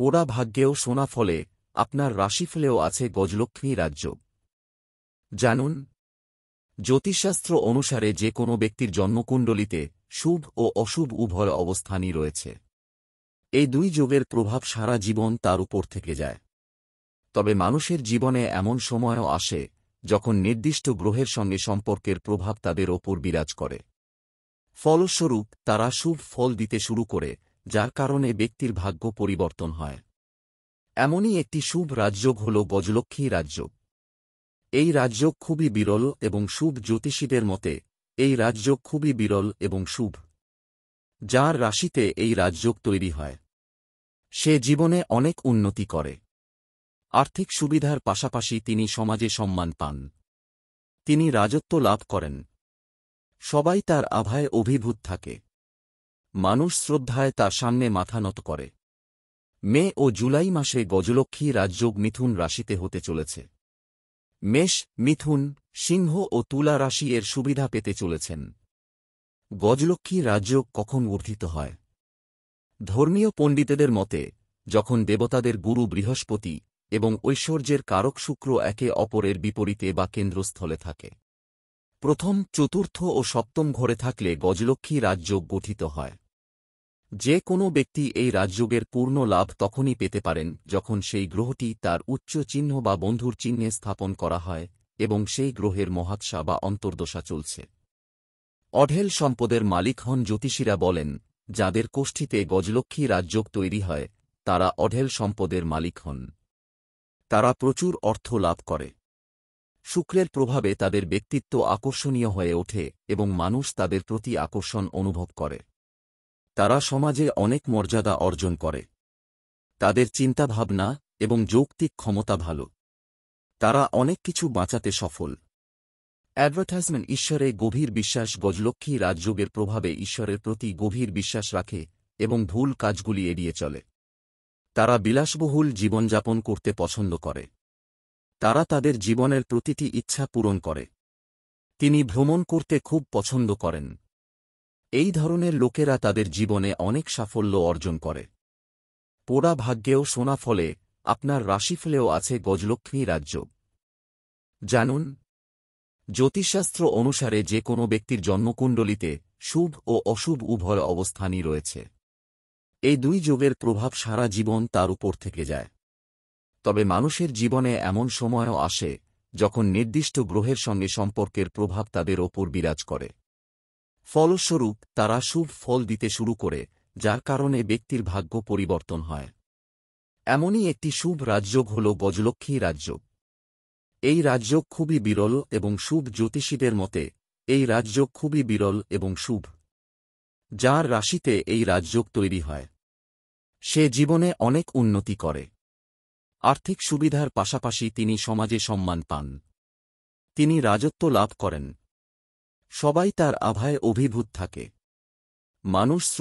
পোড়া ভাগ্যেও শোনা ফলে আপনার রাশিফলেও আছে গজলক্ষ্মী রাজযোগ। জানুন, জ্যোতিষশাস্ত্র অনুসারে যে কোনো ব্যক্তির জন্মকুণ্ডলিতে শুভ ও অশুভ উভয় অবস্থানই রয়েছে। এই দুই যোগের প্রভাব সারা জীবন তার উপর থেকে যায়। তবে মানুষের জীবনে এমন সময়ও আসে যখন নির্দিষ্ট গ্রহের সঙ্গে সম্পর্কের প্রভাব তাদের ওপর বিরাজ করে। ফলস্বরূপ তারা শুভ ফল দিতে শুরু করে, যার কারণে ব্যক্তির ভাগ্য পরিবর্তন হয়। এমনই একটি শুভ রাজযোগ হল গজলক্ষ্মী রাজযোগ। এই রাজযোগ খুবই বিরল এবং শুভ। জ্যোতিষীদের মতে এই রাজযোগ খুবই বিরল এবং শুভ। যার রাশিতে এই রাজযোগ তৈরি হয় সে জীবনে অনেক উন্নতি করে। আর্থিক সুবিধার পাশাপাশি তিনি সমাজে সম্মান পান। তিনি রাজত্ব লাভ করেন। সবাই তার আভায় অভিভূত থাকে। মানুষ শ্রদ্ধায় তার সামনে মাথা নত করে। মে ও জুলাই মাসে গজলক্ষ্মী রাজযোগ মিথুন রাশিতে হতে চলেছে। মেষ, মিথুন, সিংহ ও তুলা রাশি এর সুবিধা পেতে চলেছেন। গজলক্ষ্মী রাজযোগ কখন বর্ধিত হয়? ধর্মীয় পণ্ডিতদের মতে যখন দেবতাদের গুরু বৃহস্পতি এবং ঐশ্বর্যের কারক শুক্র একে অপরের বিপরীতে বা কেন্দ্রস্থলে থাকে। প্রথম, চতুর্থ ও সপ্তম ঘরে থাকলে গজলক্ষ্মী রাজযোগ গঠিত হয়। যে কোনো ব্যক্তি এই রাজযোগের পূর্ণ লাভ তখনই পেতে পারেন যখন সেই গ্রহটি তার উচ্চ চিহ্ন বা বন্ধুর চিহ্নে স্থাপন করা হয় এবং সেই গ্রহের মহাদশা বা অন্তর্দশা চলছে। অঢেল সম্পদের মালিক হন। জ্যোতিষীরা বলেন, যাদের কোষ্ঠীতে গজলক্ষ্মী রাজযোগ তৈরি হয় তারা অঢেল সম্পদের মালিক হন। তারা প্রচুর অর্থ লাভ করে। শুক্রের প্রভাবে তাদের ব্যক্তিত্ব আকর্ষণীয় হয়ে ওঠে এবং মানুষ তাদের প্রতি আকর্ষণ অনুভব করে। তারা সমাজে অনেক মর্যাদা অর্জন করে। তাদের চিন্তাভাবনা এবং যৌক্তিক ক্ষমতা ভালো। তারা অনেক কিছু বাঁচাতে সফল। অ্যাডভার্টাইজমেন্ট ঈশ্বরে গভীর বিশ্বাস। গজলক্ষ্মী রাজযোগের প্রভাবে ঈশ্বরের প্রতি গভীর বিশ্বাস রাখে এবং ভুল কাজগুলি এড়িয়ে চলে। তারা বিলাসবহুল জীবনযাপন করতে পছন্দ করে। তারা তাদের জীবনের প্রতিটি ইচ্ছা পূরণ করে। তিনি ভ্রমণ করতে খুব পছন্দ করেন। এই ধরনের লোকেরা তাদের জীবনে অনেক সাফল্য অর্জন করে। পোড়া ভাগ্যেও শোনা ফলে আপনার রাশিফলেও আছে গজলক্ষ্মী রাজযোগ। জানুন, জ্যোতিষশাস্ত্র অনুসারে যে কোনো ব্যক্তির জন্মকুণ্ডলিতে শুভ ও অশুভ উভয় অবস্থানই রয়েছে। এই দুই যোগের প্রভাব সারা জীবন তার উপর থেকে যায়। তবে মানুষের জীবনে এমন সময়ও আসে যখন নির্দিষ্ট গ্রহের সঙ্গে সম্পর্কের প্রভাব তাদের ওপর বিরাজ করে। ফলস্বরূপ তারা শুভ ফল দিতে শুরু করে, যার কারণে ব্যক্তির ভাগ্য পরিবর্তন হয়। এমনই একটি শুভ রাজযোগ হল গজলক্ষ্মী রাজযোগ। এই রাজযোগ খুবই বিরল এবং শুভ। জ্যোতিষীদের মতে এই রাজযোগ খুবই বিরল এবং শুভ। যার রাশিতে এই রাজযোগ তৈরি হয় সে জীবনে অনেক উন্নতি করে। আর্থিক সুবিধার পাশাপাশি তিনি সমাজে সম্মান পান। তিনি রাজত্ব লাভ করেন। সবাই তার আভায় অভিভূত থাকে। মানুষ